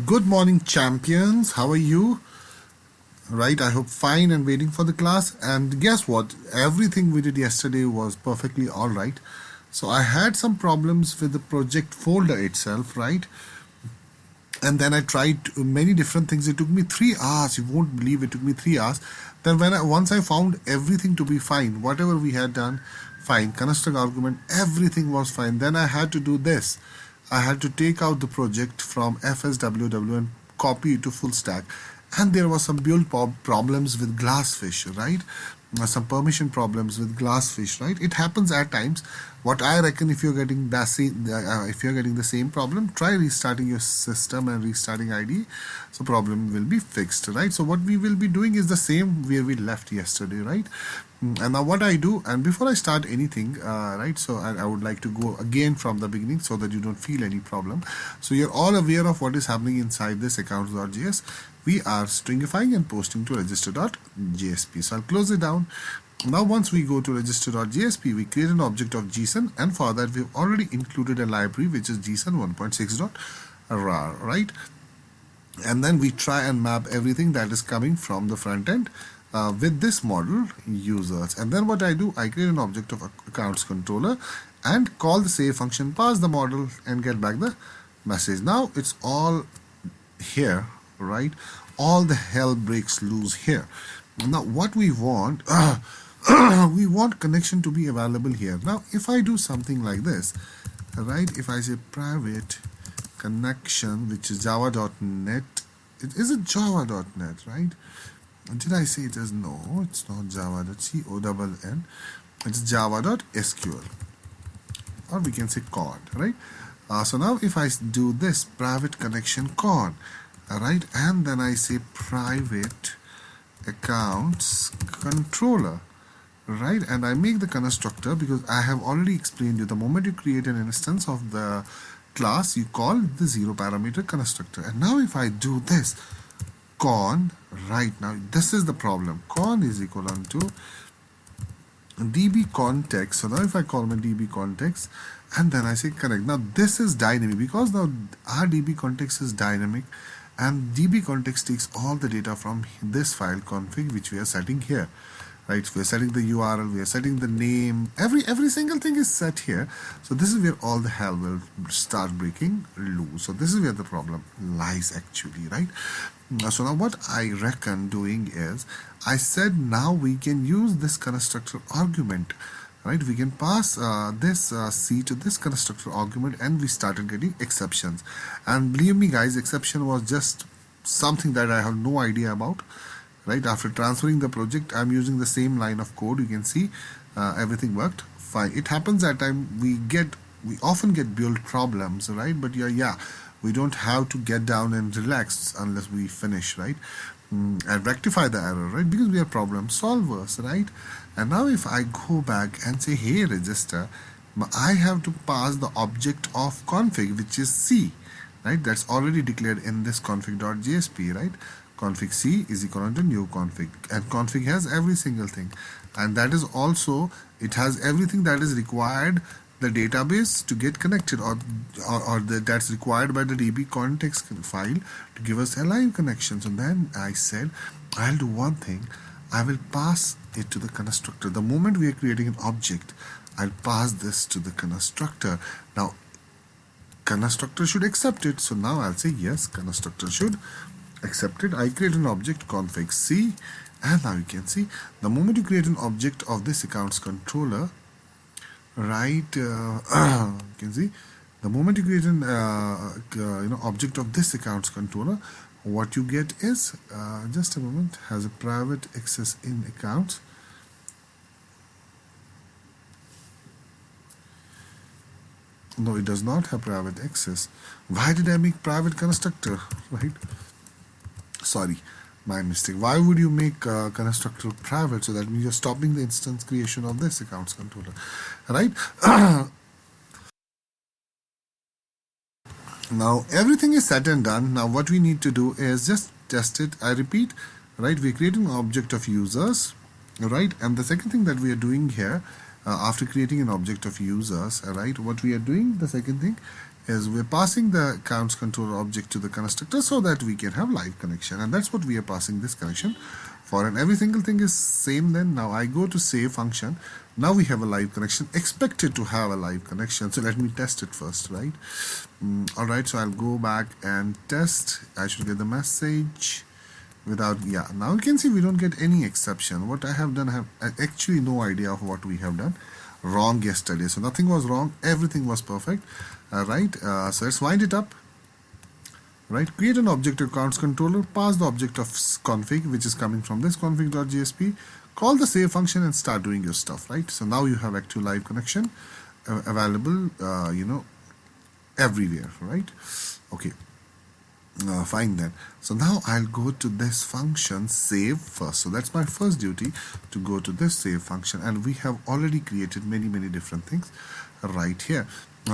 Good morning, champions. How are you? Right, I hope fine and waiting for the class. And guess what? Everything we did yesterday was perfectly all right. So I had some problems with the project folder itself, right? And then I tried many different things. It took me 3 hours. You won't believe it took me 3 hours. Then once I found everything to be fine, whatever we had done, fine. Construct argument, everything was fine. Then I had to do this. I had to take out the project from FSWW and copy it to full stack. And there was some build problems with Glassfish, right? Some permission problems with Glassfish, right? It happens at times. What I reckon, if you're getting the same problem, try restarting your system and restarting IDE. So problem will be fixed, right? So what we will be doing is the same where we left yesterday, right? And now what I do, and before I start anything, right, so I would like to go again from the beginning so that you don't feel any problem. So you're all aware of what is happening inside this accounts.js. We are stringifying and posting to register.jsp. So I'll close it down. Now once we go to register.jsp, we create an object of JSON, and for that we've already included a library which is JSON 1.6.rar, right? And then we try and map everything that is coming from the front end with this model users. And then what I do, I create an object of accounts controller and call the save function, pass the model, and get back the message. Now it's all here, right? All the hell breaks loose here. Now what we want, we want connection to be available here. Now if I do something like this, right, if I say private connection, which is java.net, is it java.net, right? Did I say it is? No, it's not java.conn, it's java.sql, or we can say con, right? So now if I do this private connection con, right, and then I say private accounts controller, right, and I make the constructor, because I have already explained you, the moment you create an instance of the class, you call the 0 parameter constructor. And now if I do this con, right, now this is the problem, con is equal to db context. So now if I call my db context and then I say connect, now this is dynamic because now our db context is dynamic, and db context takes all the data from this file config which we are setting here, right? We are setting the URL, we are setting the name, every single thing is set here. So this is where all the hell will start breaking loose. So this is where the problem lies actually, right? So now what I reckon doing is, I said now we can use this constructor argument, right? We can pass this C to this constructor argument, and we started getting exceptions. And believe me guys, exception was just something that I have no idea about, right? After transferring the project, I'm using the same line of code. You can see everything worked fine. It happens at time we often get build problems, right? But yeah, we don't have to get down and relax unless we finish, right? And rectify the error, right? Because we are problem solvers, right? And now if I go back and say, hey register, I have to pass the object of config, which is C, right? That's already declared in this config.jsp, right? Config C is equal to new config, and config has every single thing, and that is also, it has everything that is required the database to get connected, or that's required by the db context file to give us a live connection. So then I said, I'll do one thing, I will pass it to the constructor. The moment we are creating an object, I'll pass this to the constructor. Now constructor should accept it. So now I'll say yes, constructor should accept it. I create an object config C, and now you can see the moment you create an object of this accounts controller, right, you can see the moment you create an object of this accounts controller, what you get is just a moment, has a private access in accounts. No, it does not have private access. Why did I make private constructor, right? Sorry, my mistake. Why would you make constructor private? So that means you're stopping the instance creation of this accounts controller, right? Now everything is set and done. Now what we need to do is just test it. I repeat, right, we create an object of users, right? And the second thing that we are doing here, after creating an object of users, right, what we are doing, the second thing is we're passing the accounts controller object to the constructor so that we can have live connection, and that's what we are passing this connection for, and every single thing is same. Then now I go to save function. Now we have a live connection, expected to have a live connection. So let me test it first, right? Alright, so I'll go back and test. I should get the message without, yeah, now you can see we don't get any exception. What I have done, I have actually no idea of what we have done wrong yesterday. So nothing was wrong, everything was perfect. Right, so let's wind it up. Right, create an object accounts controller, pass the object of config, which is coming from this config.jsp, call the save function and start doing your stuff. Right, so now you have active live connection available, everywhere. Right, okay. Fine then. So now I'll go to this function save first. So that's my first duty, to go to this save function, and we have already created many different things right here.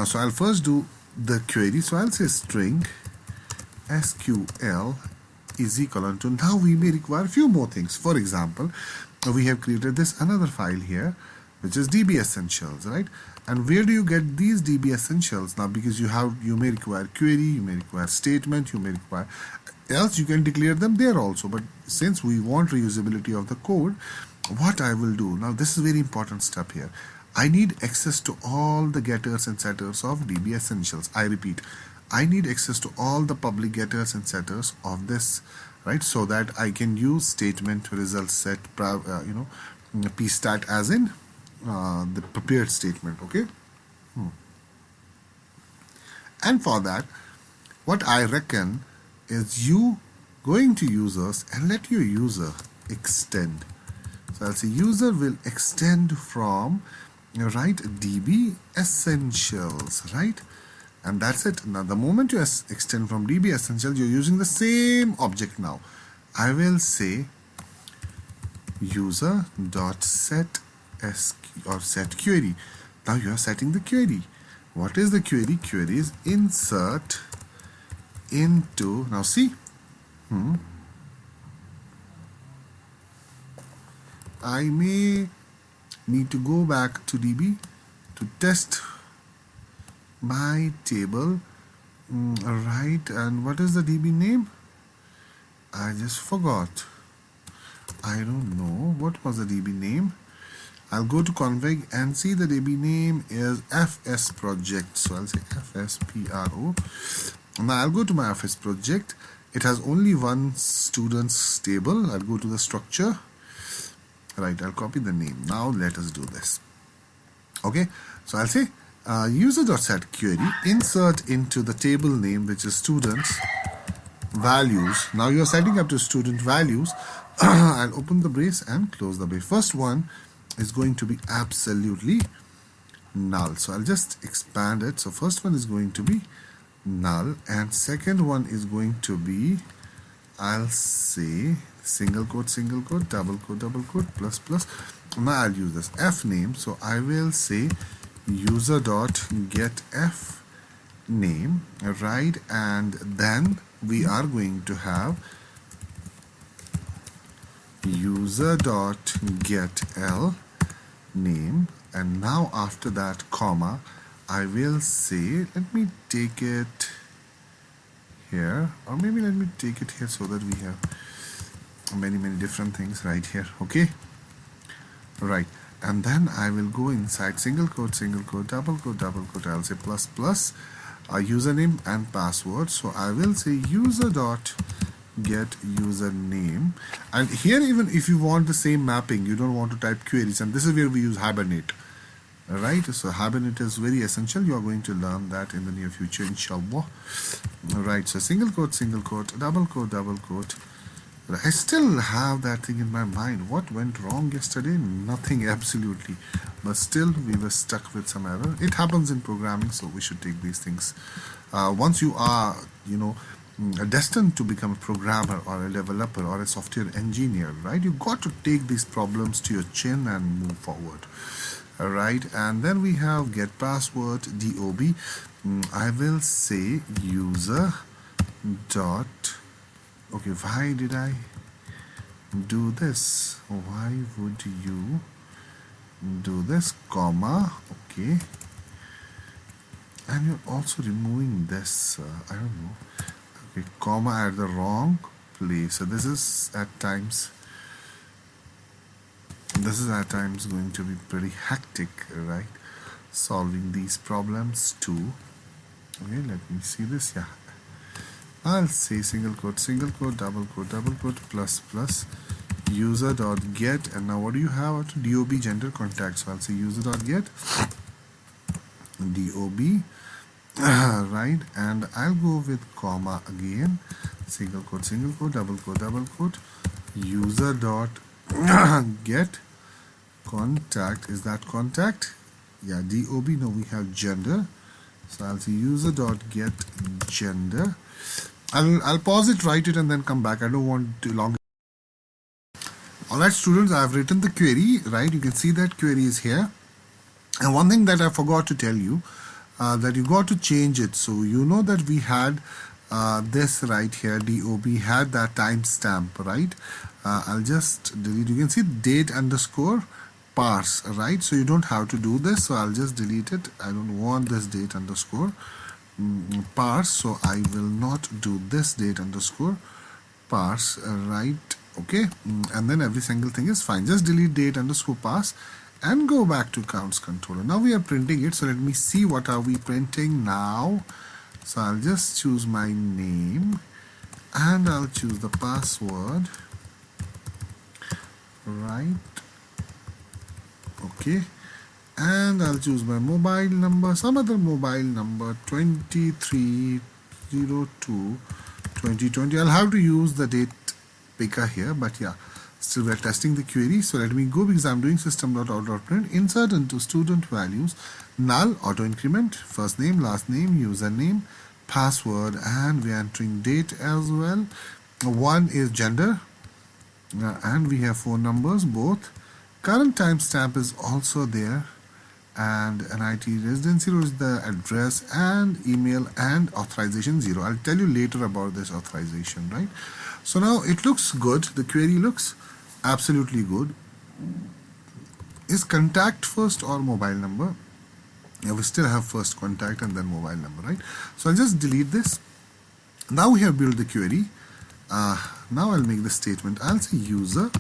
So I'll first do the query. So I'll say string SQL is equal to, now we may require a few more things. For example, we have created this another file here, which is DB essentials, right? And where do you get these DB essentials now? Because you may require query, you may require statement, you may require, else you can declare them there also. But since we want reusability of the code, what I will do now, this is very important step here. I need access to all the getters and setters of DB essentials. I repeat, I need access to all the public getters and setters of this, right? So that I can use statement result set, pstat as in the prepared statement. Okay. And for that, what I reckon is you going to users and let your user extend. So I'll say user will extend from, right, DB essentials, right? And that's it. Now the moment you extend from DB essentials, you're using the same object now. I will say user.set or set query. Now you are setting the query. What is the query? Query is insert into, now see, I may need to go back to DB to test my table, right? And what is the DB name? I just forgot. I don't know what was the DB name. I'll go to config and see the DB name is FS project. So I'll say FSPRO. Now I'll go to my FS project. It has only one student's table. I'll go to the structure. Right, I'll copy the name. Now let us do this. Okay, so I'll say user.set query, insert into the table name, which is students values. Now you're setting up to student values. I'll open the brace and close the brace. First one is going to be absolutely null. So I'll just expand it. So first one is going to be null, and second one is going to be, I'll say single quote, double quote, plus plus. Now I'll use this f name. So I will say user dot get f name, right? And then we are going to have user dot get l name, and now after that comma, I will say, let me take it here, or maybe let me take it here so that we have many different things right here. Okay, right, and then I will go inside single quote, double quote, I'll say plus plus username and password. So I will say user dot get username, and here even if you want the same mapping, you don't want to type queries, and this is where we use Hibernate. Right, so Hibernate is very essential. You are going to learn that in the near future, inshallah. Right, so single quote, double quote. I still have that thing in my mind. What went wrong yesterday? Nothing, absolutely. But still, we were stuck with some error. It happens in programming, so we should take these things. Once you are, destined to become a programmer or a developer or a software engineer, right? You got to take these problems to your chin and move forward. All right, and then we have get password dob. I will say user dot, okay, why did I do this? Why would you do this, comma, okay, And you're also removing this, I don't know, okay, comma at the wrong place. So this is at times going to be pretty hectic, right? Solving these problems too. Okay, let me see this. Yeah, I'll say single quote, double quote, plus plus user dot get. And now what do you have? DOB gender contact. So I'll say user dot get DOB, right? And I'll go with comma again, single quote, double quote, user dot get contact. Is that contact? Yeah, DOB. No, we have gender. So I'll say user dot get gender. I'll pause it, write it, and then come back. I don't want too long. Alright, students, I've written the query, right? You can see that query is here. And one thing that I forgot to tell you, that you got to change it. So you know that we had this right here, DOB had that timestamp, right? I'll just delete. You can see date underscore parse, right? So you don't have to do this. So I'll just delete it. I don't want this date underscore parse. So I will not do this date underscore parse, right? Okay. And then every single thing is fine. Just delete date underscore parse and go back to counts controller. Now we are printing it. So let me see what are we printing now. So I'll just choose my name and I'll choose the password, right? Okay, and I'll choose my mobile number, some other mobile number, 2302 2020. I'll have to use the date picker here, but yeah, still we're testing the query. So let me go, because I'm doing system.out.print, insert into student values, null, auto increment, first name, last name, username, password, and we're entering date as well. One is gender, and we have four numbers, both. Current timestamp is also there, and NIT residency is the address, and email, and authorization 0. I'll tell you later about this authorization, right? So now it looks good. The query looks absolutely good. Is contact first or mobile number? Yeah, we still have first contact and then mobile number, right? So I'll just delete this. Now we have built the query. Now I'll make the statement. I'll say user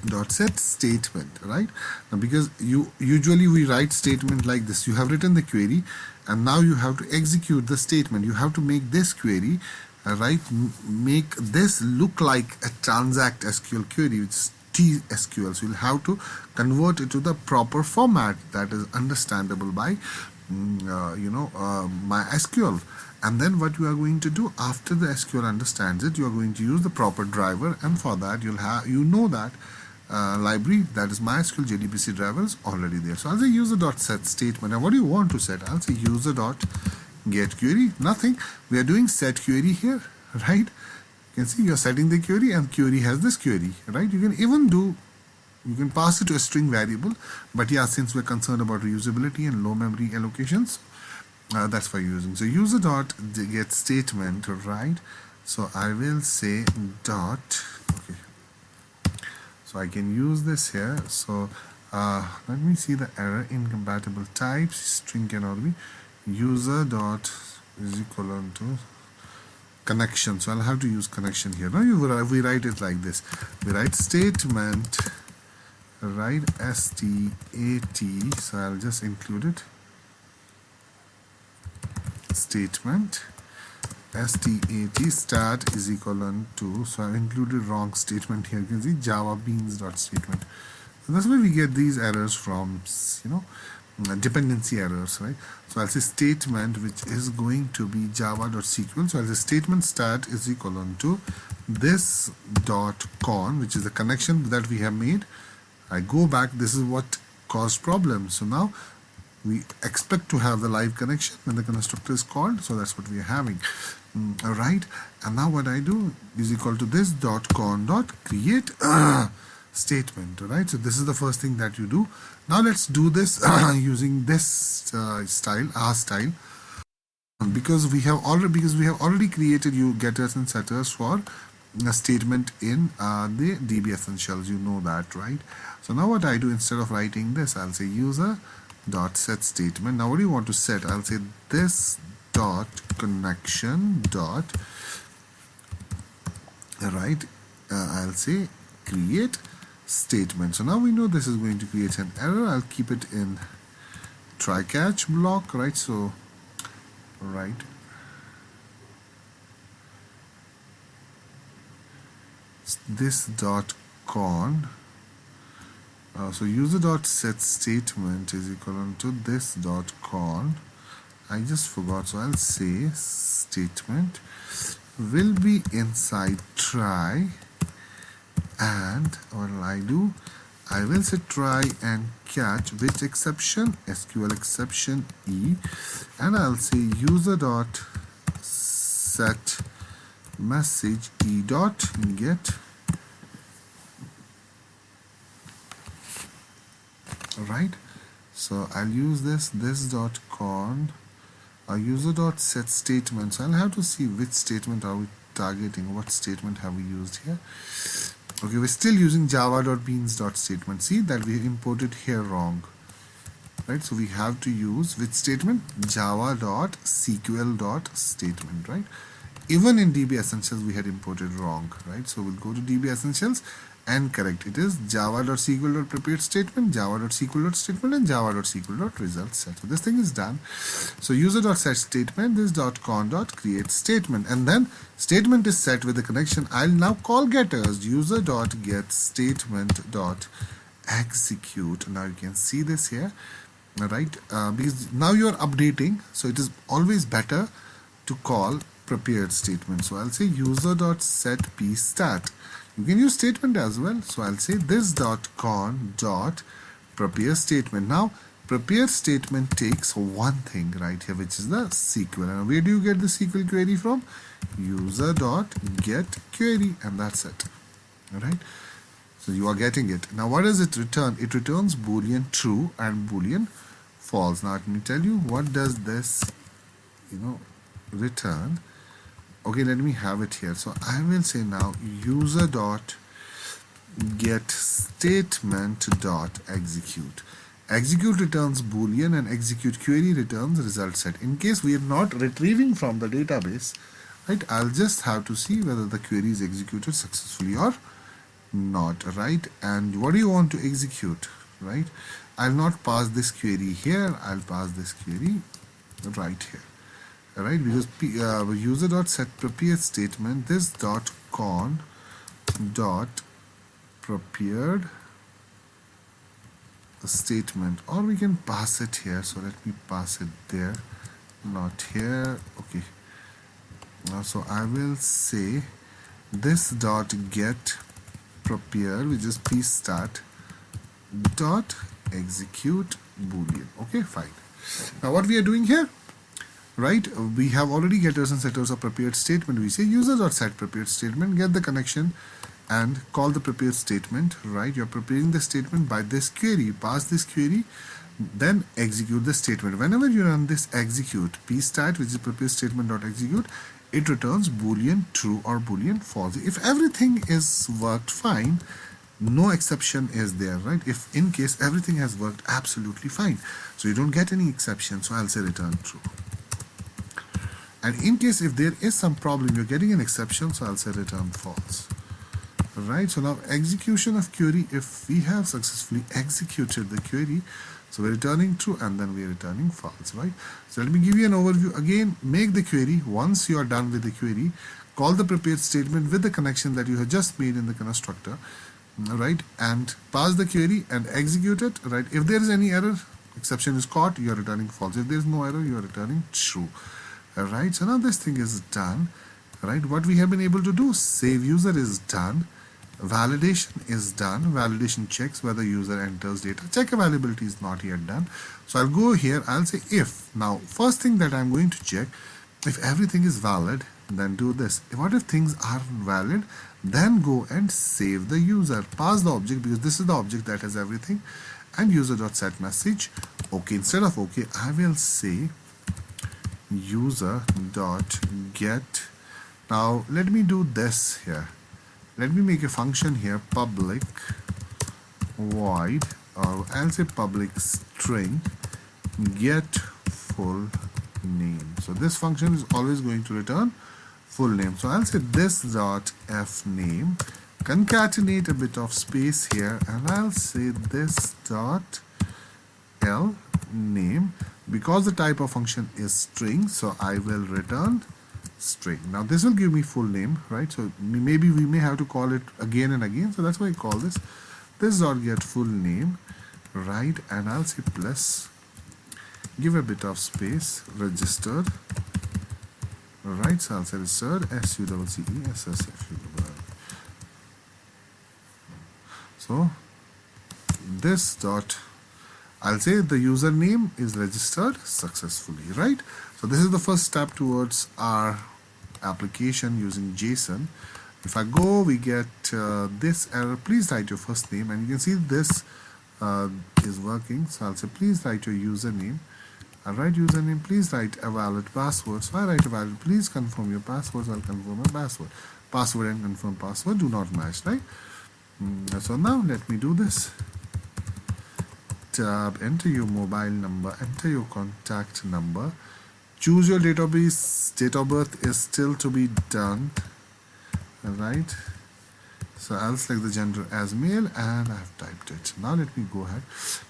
dot set statement, right? Now, because usually we write statement like this. You have written the query, and now you have to execute the statement. You have to make this query, right? Make this look like a transact SQL query, which is TSQL. So you'll have to convert it to the proper format that is understandable by my SQL. And then what you are going to do after the SQL understands it, you are going to use the proper driver, and for that you'll have that library, that is MySQL JDBC driver, is already there. So I'll say user.set statement. And what do you want to set? I'll say user.get query. Nothing. We are doing set query here, right? You can see you're setting the query, and query has this query, right? You can even you can pass it to a string variable, but yeah, since we're concerned about reusability and low memory allocations, that's why you're using. So user.get statement, right? So I will say dot, okay. So I can use this here. So let me see the error. Incompatible types, string cannot be. User dot is equal to connection. So I'll have to use connection here. Now we write it like this. We write statement, right? STAT. So I'll just include it. Statement STAT start is equal to, so I've included wrong statement here. You can see Java beans dot statement. So that's where we get these errors from, dependency errors, right? So I'll say statement, which is going to be java.sql. So I'll say statement start is equal to this dot con, which is the connection that we have made. I go back. This is what caused problems. So now we expect to have the live connection when the constructor is called. So that's what we are having. All right. And now what I do is equal to this dot con dot create statement. All right. So this is the first thing that you do. Now let's do this using this style, our style, because we have already created getters and setters for a statement in the DB essentials. You know that, right? So now what I do, instead of writing this, I'll say user dot set statement. Now what do you want to set? I'll say this dot connection dot, right, I'll say create statement. So now we know this is going to create an error. I'll keep it in try catch block, right? So right, this dot con, so user dot set statement is equal to this dot con. I just forgot, so I'll say statement will be inside try, and what will I do? I will say try and catch which exception, SQL exception E, and I'll say user dot set message E dot get, right? So I'll use this dot con user dot set statement. So I'll have to see which statement are we targeting, what statement have we used here. Okay, we're still using java.beans.statement. See that we imported here wrong, right? So we have to use which statement? java.sql.statement, right? Even in DB Essentials we had imported wrong, right? So we'll go to DB Essentials and correct. It is java.sql.prepared statement, java.sql.statement, and java.sql.result set. So this thing is done. So user.set statement, this .con.create statement, and then statement is set with the connection. I'll now call getters user.get statement.execute. Now you can see this here, right? Because now you're updating, so it is always better to call prepared statement. So I'll say user.set pstat. You can use statement as well. So I'll say this .con dot prepare statement. Now prepare statement takes one thing right here, which is the SQL. And where do you get the SQL query from? User dot get query, and that's it. All right. So you are getting it. Now what does it return? It returns Boolean true and Boolean false. Now let me tell you what does this, return. Okay, let me have it here. So I will say now user dot get statement dot execute. Execute returns Boolean and execute query returns result set. In case we are not retrieving from the database, right, I'll just have to see whether the query is executed successfully or not, right? And what do you want to execute, right? I'll not pass this query here. I'll pass this query right here. Right, because user dot set prepared statement, this dot con dot prepared statement, or we can pass it here. So let me pass it there, not here. Okay. So I will say this dot get prepared, which is pstat dot execute Boolean. Okay, fine. Now what we are doing here? Right, we have already getters and setters of prepared statement. We say user.set prepared statement, get the connection and call the prepared statement, right? You're preparing the statement by this query, pass this query, then execute the statement. Whenever you run this execute, pstat, which is prepared statement.execute, it returns Boolean true or Boolean false. If everything is worked fine, no exception is there, right? If in case everything has worked absolutely fine, so you don't get any exception, so I'll say return true. And in case if there is some problem, you're getting an exception, so I'll say return false. Right, so now execution of query, if we have successfully executed the query, so we're returning true and then we're returning false, right? So let me give you an overview. Again, make the query. Once you are done with the query, call the prepared statement with the connection that you have just made in the constructor, right? And pass the query and execute it, right? If there is any error, exception is caught, you are returning false. If there is no error, you are returning true. Right, so now this thing is done, right? What we have been able to do, save user is done, validation is done, validation checks whether user enters data, check availability is not yet done. So I'll go here, I'll say if. Now first thing that I'm going to check, if everything is valid, then do this. What if things aren't valid? Then go and save the user, pass the object, because this is the object that has everything, and user.set message. Okay, instead of okay, I will say user dot get. Now let me do this here. Let me make a function here, public void, or I'll say public string, get full name. So this function is always going to return full name. So I'll say this dot f name, concatenate a bit of space here, and I'll say this dot l name. Because the type of function is string, so I will return string. Now this will give me full name, right? So maybe we may have to call it again and again, so that's why I call this dot get full name, right? And I'll say plus, give a bit of space, registered, right? So I'll say registered SUCCE. So this dot, I'll say the username is registered successfully, right? So this is the first step towards our application using JSON. If I go, we get this error. Please write your first name, and you can see this is working. So I'll say please write your username. I'll write username. Please write a valid password. So I write a valid. Please confirm your password. So I'll confirm my password. Password and confirm password do not match, right? So now let me do this. Tab, enter your mobile number, enter your contact number, choose your database. Date of birth is still to be done, right? So I'll select the gender as male, and I've typed it. Now let me go ahead.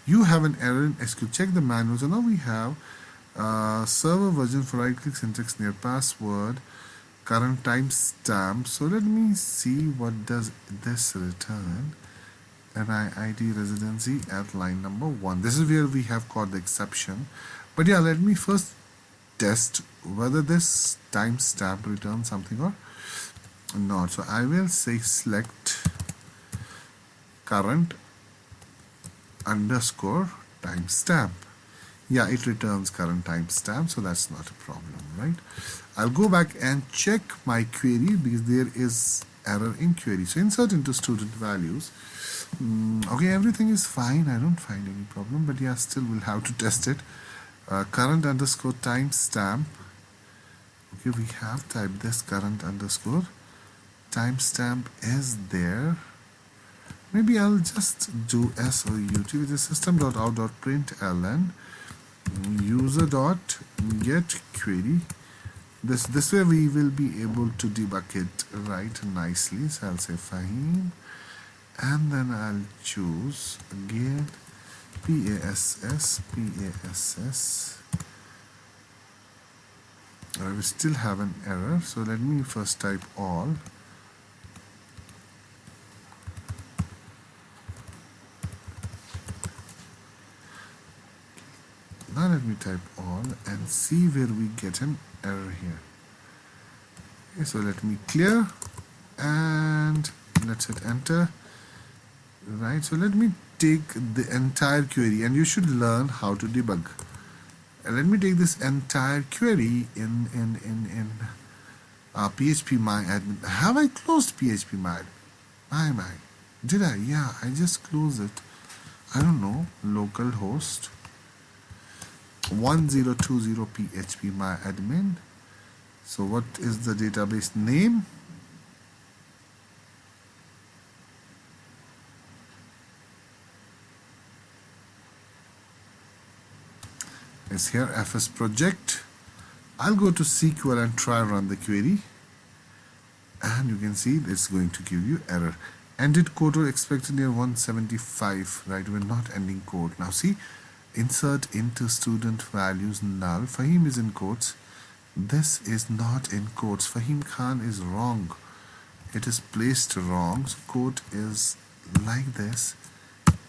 You have an error in SQL. Check the manual. So now we have server version for right click, syntax near password, current timestamp. So let me see what does this return. NIIT residency at line number 1. This is where we have caught the exception. But yeah, let me first test whether this timestamp returns something or not. So I will say select current underscore timestamp. Yeah, it returns current timestamp, so that's not a problem, right? I'll go back and check my query because there is error in query. So insert into student values. Okay, everything is fine. I don't find any problem, but yeah, still we'll have to test it. Current underscore timestamp. Okay, we have typed this current underscore timestamp is there. Maybe I'll just do SOUT with the system.out.println user.get query. This way we will be able to debug it right nicely. So I'll say Fahim, and then I'll choose again PASS. We still have an error, so let me first type all. Now let me type all and see where we get an error here. Okay, so let me clear and let's hit enter. Right, so let me take the entire query, and you should learn how to debug. Let me take this entire query in PHP my admin. Have I closed PHP my admin? Did I? Yeah, I just closed it. I don't know. Localhost 1020 PHP my admin. So what is the database name? Is here FS project. I'll go to SQL and try run the query, and you can see it's going to give you error. Ended quote expected near 175, right? We're not ending quote. Now see, insert into student values null. Fahim is in quotes. This is not in quotes. Fahim Khan is wrong. It is placed wrong. So quote is like this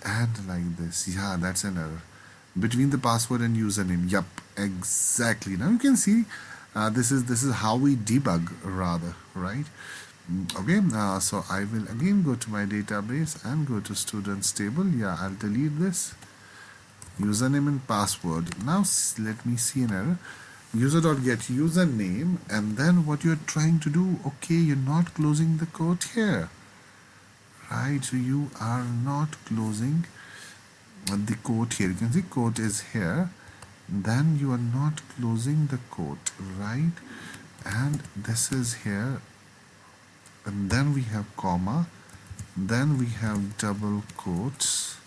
and like this. Yeah, that's an error. Between the password and username. Yup, exactly. Now you can see this is how we debug rather, right? Okay, so I will again go to my database and go to students table. Yeah, I'll delete this username and password. Now let me see an error. User.get username, and then what you're trying to do, okay, you're not closing the quote here, right? So you are not closing the quote here. You can see quote is here, then you are not closing the quote, right? And this is here, and then we have comma, then we have double quotes,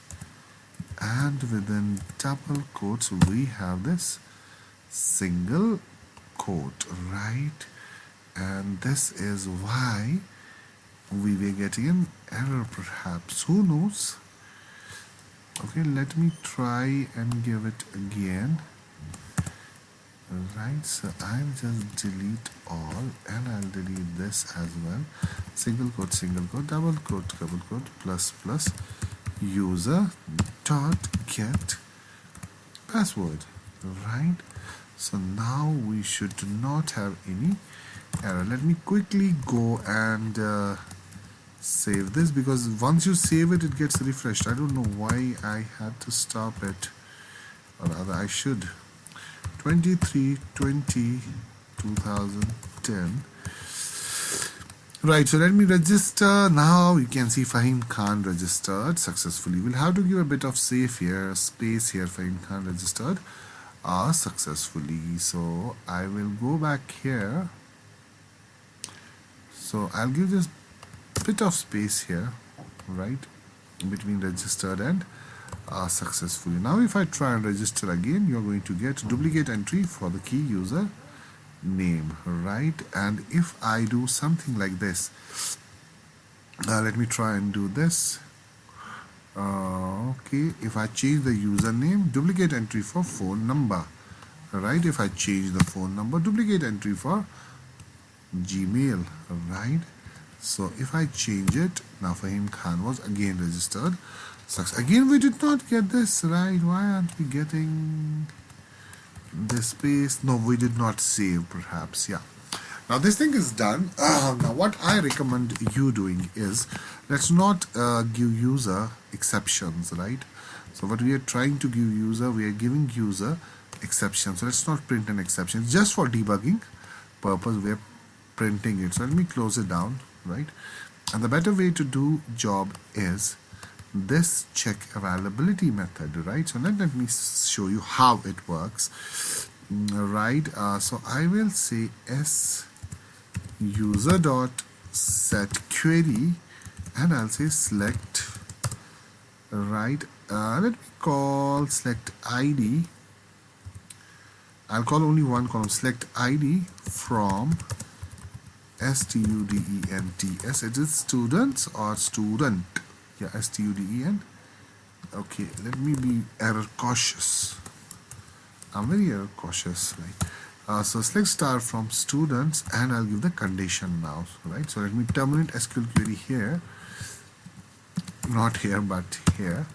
and within double quotes we have this single quote, right? And this is why we were getting an error, perhaps, who knows. Okay, let me try and give it again. Right, so I'll just delete all and I'll delete this as well. Single quote, double quote, plus plus user dot get password. Right, so now we should not have any error. Let me quickly go and save this, because once you save it, it gets refreshed. I don't know why I had to stop it, or rather I should. 23/20/2010. Right, so let me register. Now you can see Fahim Khan registered successfully. We'll have to give a bit of space here. Fahim Khan registered successfully. So I will go back here. So I'll give this bit of space here, right, between registered and successfully. Now if I try and register again, you're going to get duplicate entry for the key user name, right? And if I do something like this, let me try and do this. Okay, if I change the username, duplicate entry for phone number, right? If I change the phone number, duplicate entry for Gmail, right? So if I change it, now Fahim Khan was again registered. Again, we did not get this, right? Why aren't we getting this space? No, we did not save, perhaps. Yeah. Now this thing is done. Now what I recommend you doing is, let's not give user exceptions, right? So what we are trying to give user, we are giving user exceptions. So let's not print an exception. Just for debugging purpose, we are printing it. So let me close it down, right? And the better way to do job is this check availability method, right? So let me show you how it works, right? So I will say s user dot set query, and I'll say select, right? Let me call select id. I'll call only one column, select id from students. It is students or student? Yeah, student. Okay, let me be error cautious. I'm very error cautious, right? So select star from students, and I'll give the condition now, right? So let me terminate SQL query here, not here but here,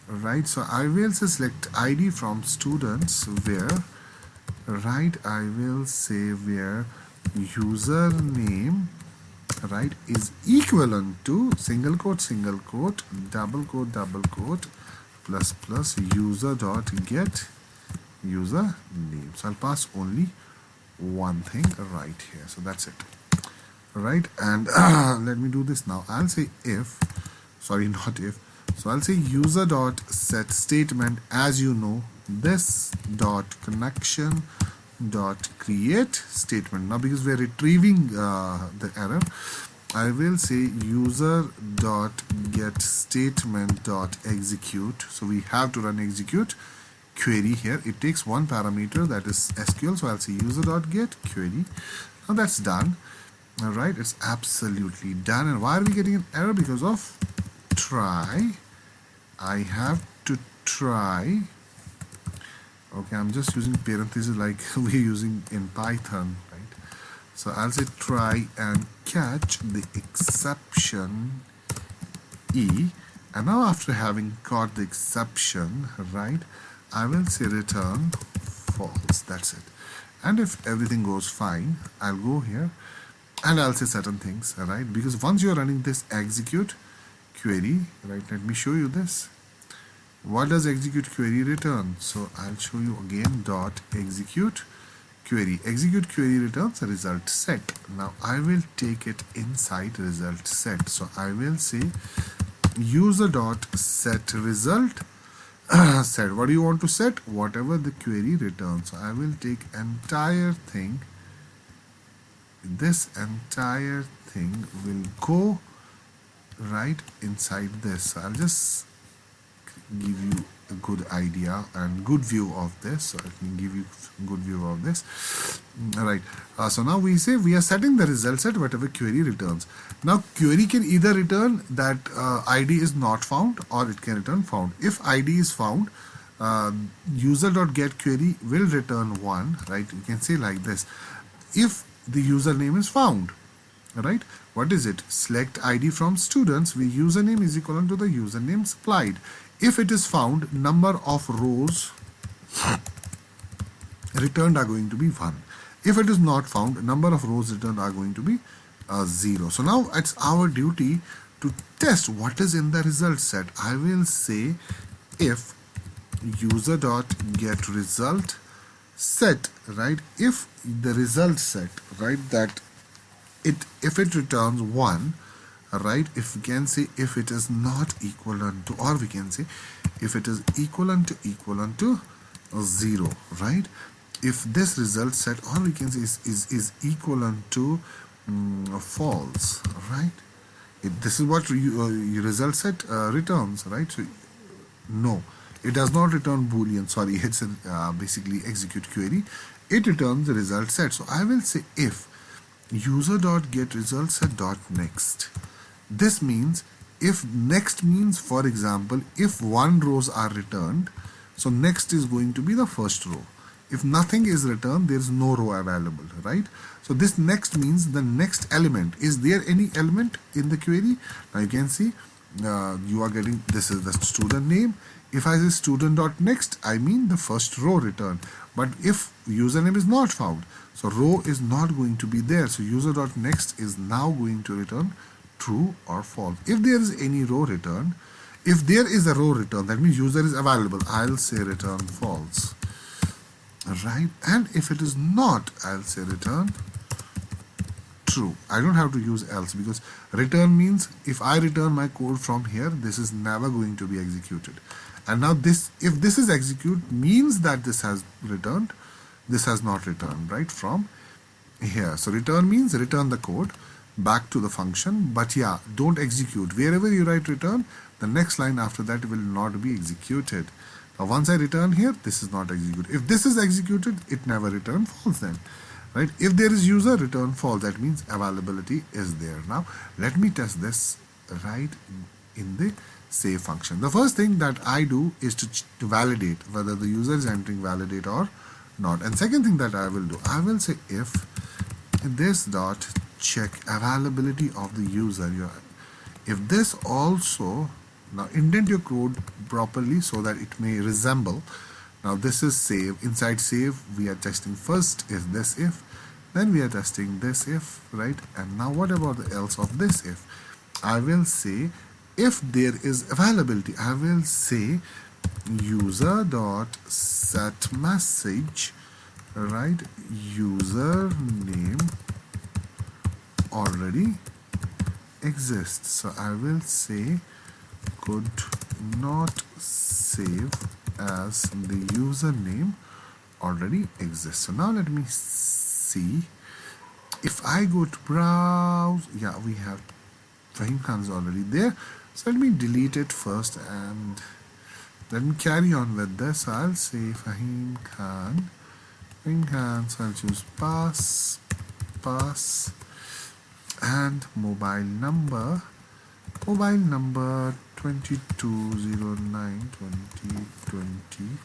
right? So I will say select ID from students where, right, I will say where username, right, is equivalent to single quote, double quote, plus plus user dot get user name. So I'll pass only one thing right here. So that's it, right? And let me do this now. I'll say if, sorry, not if. So I'll say user dot set statement. As you know, this dot connection dot create statement. Now because we're retrieving the error, I will say user dot get statement dot execute. So we have to run execute query here. It takes one parameter, that is SQL. So I'll say user dot get query. Now that's done. All right, it's absolutely done. And why are we getting an error? Because of try. I have to try. Okay, I'm just using parentheses like we're using in Python, right? So I'll say try and catch the exception E. And now after having caught the exception, right, I will say return false. That's it. And if everything goes fine, I'll go here and I'll say certain things, right? Because once you're running this execute query, right, let me show you this. What does execute query return? So I'll show you again. Dot execute query. Execute query returns a result set. Now I will take it inside result set. So I will say user dot set result set. What do you want to set? Whatever the query returns. So I will take entire thing. This entire thing will go right inside this. So I'll just give you a good idea and good view of this. So let me give you good view of this. All right. So now we say we are setting the result set whatever query returns. Now query can either return that ID is not found, or it can return found. If ID is found, user.getQuery will return 1, right? You can say like this: if the username is found, right? What is it? Select ID from students where username is equal to the username supplied. If it is found, number of rows returned are going to be 1. If it is not found, number of rows returned are going to be 0. So now it's our duty to test what is in the result set. I will say if user.getResult set, right? If the result set, right, that if it returns 1, right, if we can say if it is not equivalent to, or we can say if it is equivalent to 0, right? If this result set, or we can say is equivalent to false, right? This is what your result set returns, right? So no, it does not return boolean, sorry, it's basically execute query. It returns the result set. So I will say if user.getResultSet.next. This means if next means, for example, if 1 rows are returned, so next is going to be the first row. If nothing is returned, there is no row available, right? So this next means the next element. Is there any element in the query? Now you can see you are getting, this is the student name. If I say student.next, I mean the first row return. But if username is not found, so row is not going to be there. So user.next is now going to return true or false. If there is any row return, if there is a row return, that means user is available, I'll say return false, right? And if it is not, I'll say return true. I don't have to use else, because return means if I return my code from here, this is never going to be executed. And now this, if this is executed, means that this has returned, this has not returned, right, from here. So return means return the code back to the function, but yeah, don't execute. Wherever you write return, the next line after that will not be executed. Now once I return here, this is not executed. If this is executed, it never return false then, right? If there is user, return false, that means availability is there. Now let me test this right in the save function. The first thing that I do is to validate whether the user is entering validate or not. And second thing that I will do, I will say if this dot check availability of the user. If this also, now indent your code properly so that it may resemble. Now this is save. Inside save, we are testing first is this if, then we are testing this if, right? And now what about the else of this if? I will say if there is availability, I will say user dot set message, right? User name already exists. So I will say could not save as the username already exists. So now let me see. If I go to browse, yeah, we have Fahim Khan is already there. So let me delete it first and let me carry on with this. So I'll say Fahim Khan, so I'll choose pass and mobile number 22092020.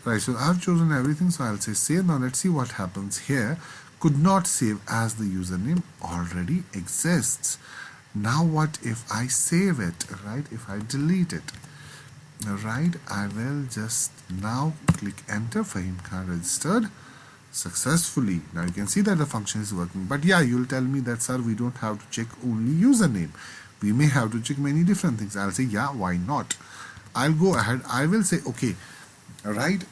Right, so I've chosen everything, so I'll say save. Now let's see what happens here. Could not save as the username already exists. Now what if I save it, right? If I delete it, right? I will just now click enter. Fahim Khan registered successfully. Now you can see that the function is working. But yeah, you'll tell me that, sir, we don't have to check only username. We may have to check many different things. I'll say, yeah, why not? I'll go ahead. I will say, okay, right,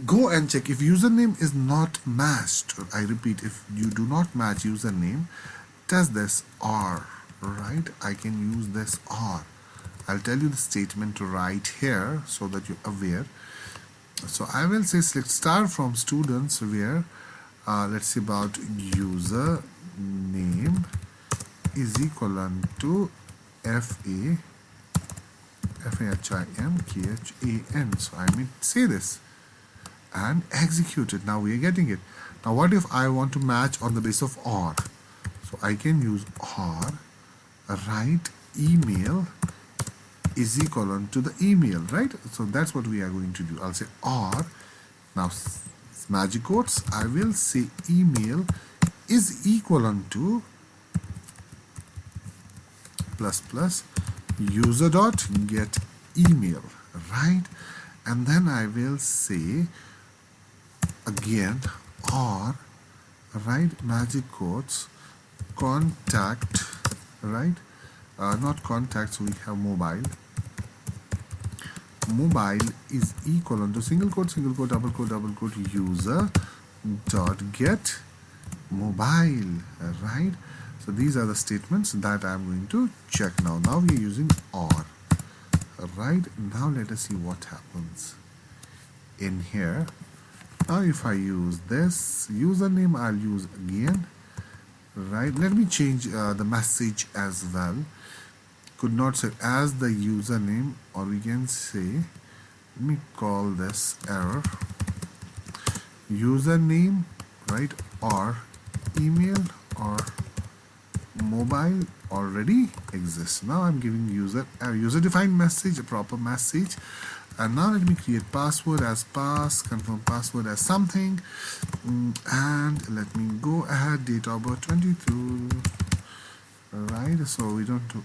go and check if username is not matched. I repeat, if you do not match username, test this or, right? I can use this or. I'll tell you the statement right here so that you're aware. So I will say select star from students where let's see about user name is equivalent to FA FIHIMKHAN. So I may say this and execute it. Now we are getting it. Now what if I want to match on the basis of OR? So I can use OR, write email is equivalent to the email, right? So that's what we are going to do. I'll say OR. Now magic quotes, I will say email is equivalent to plus plus user dot get email, right? And then I will say again or right magic quotes contact, right? Not contacts, we have mobile is equivalent to single quote double quote user dot get mobile, right? So these are the statements that I'm going to check now. Now we are using OR, right? Now let us see what happens in here. Now if I use this username, I'll use again, right? Let me change the message as well. Could not say as the username, or we can say, let me call this error username, right, or email or mobile already exists. Now I'm giving user a user defined message, a proper message. And now let me create password as pass, confirm password as something, and let me go ahead, date of birth 22, right? So we don't do,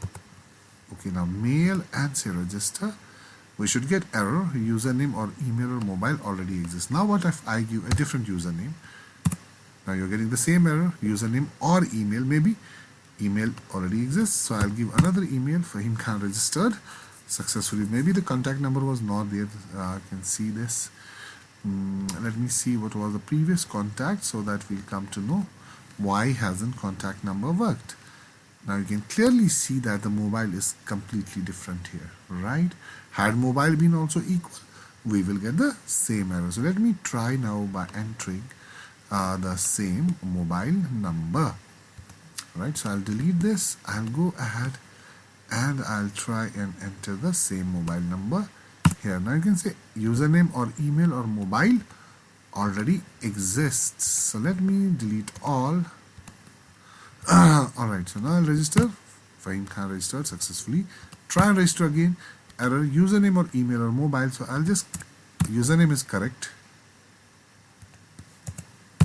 okay, now mail and say register. We should get error, username or email or mobile already exists. Now what if I give a different username? Now you're getting the same error, username or email, maybe email already exists, so I'll give another email. Fahim Khan registered successfully. Maybe the contact number was not there. I can see this. Let me see what was the previous contact so that we'll come to know why hasn't contact number worked. Now you can clearly see that the mobile is completely different here, right? Had mobile been also equal, we will get the same error. So let me try now by entering the same mobile number, right? So I'll delete this, I'll go ahead and I'll try and enter the same mobile number here. Now you can say username or email or mobile already exists. So let me delete all. Alright, so now I'll register. Fahim Khan registered successfully. Try and register again. Error, username or email or mobile. So I'll just, username is correct.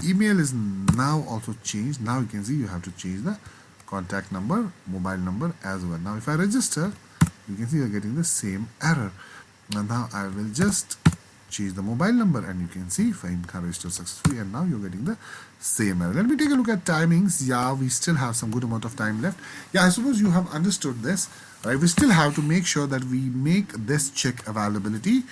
Email is now also changed. Now you can see you have to change the contact number, mobile number as well. Now if I register, you can see you're getting the same error. And now I will just change the mobile number and you can see Fahim Khan registered successfully, and now you're getting the same error. Let me take a look at timings. Yeah, we still have some good amount of time left. Yeah, I suppose you have understood this, right? We still have to make sure that we make this check availability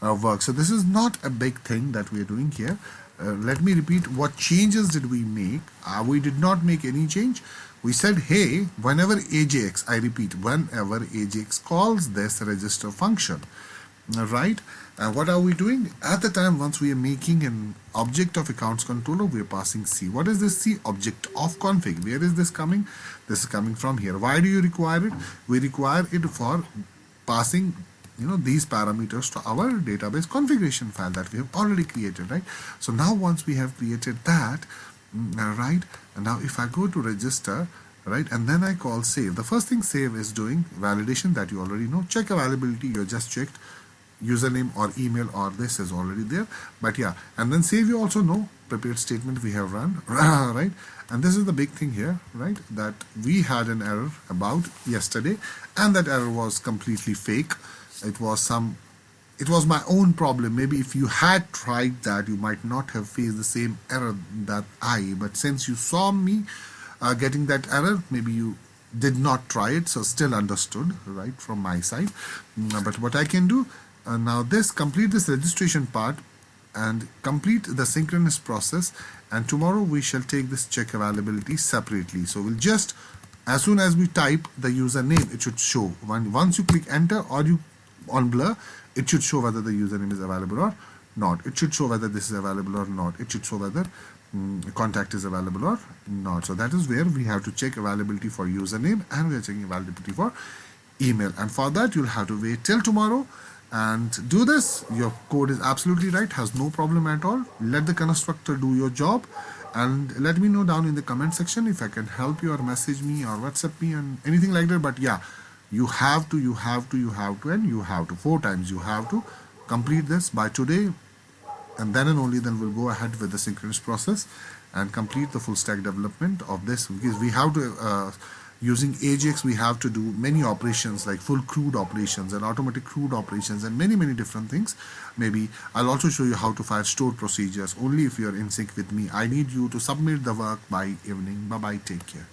work. So this is not a big thing that we are doing here. Let me repeat, what changes did we make? We did not make any change. We said, hey, whenever AJAX, I repeat, whenever AJAX calls this register function, right? What are we doing? At the time, once we are making an object of accounts controller, we are passing C. What is this C? Object of config. Where is this coming? This is coming from here. Why do you require it? We require it for passing, these parameters to our database configuration file that we have already created, right? So now once we have created that, right, and now if I go to register, right, and then I call save, the first thing save is doing validation that you already know. Check availability, you just checked username or email or this is already there, but yeah, and then save, you also know prepared statement we have run, right? And this is the big thing here, right, that we had an error about yesterday, and that error was completely fake. It was my own problem. Maybe if you had tried that, you might not have faced the same error that but since you saw me getting that error, maybe you did not try it, so still understood, right, from my side. But what I can do now, complete this registration part and complete the synchronous process, and tomorrow we shall take this check availability separately. So we'll just, as soon as we type the username, it should show. Once you click enter or you on blur, it should show whether the username is available or not. It should show whether this is available or not. It should show whether contact is available or not. So that is where we have to check availability for username, and we are checking availability for email, and for that you'll have to wait till tomorrow and do this. Your code is absolutely right, has no problem at all. Let the constructor do your job, and let me know down in the comment section if I can help you, or message me or WhatsApp me and anything like that. But yeah, you have to, and you have to, 4 times you have to complete this by today, and only then we'll go ahead with the synchronous process and complete the full stack development of this, because we have to using AJAX we have to do many operations like full CRUD operations and automatic CRUD operations and many different things. Maybe I'll also show you how to fire stored procedures only if you're in sync with me. I need you to submit the work by evening. Bye bye, take care.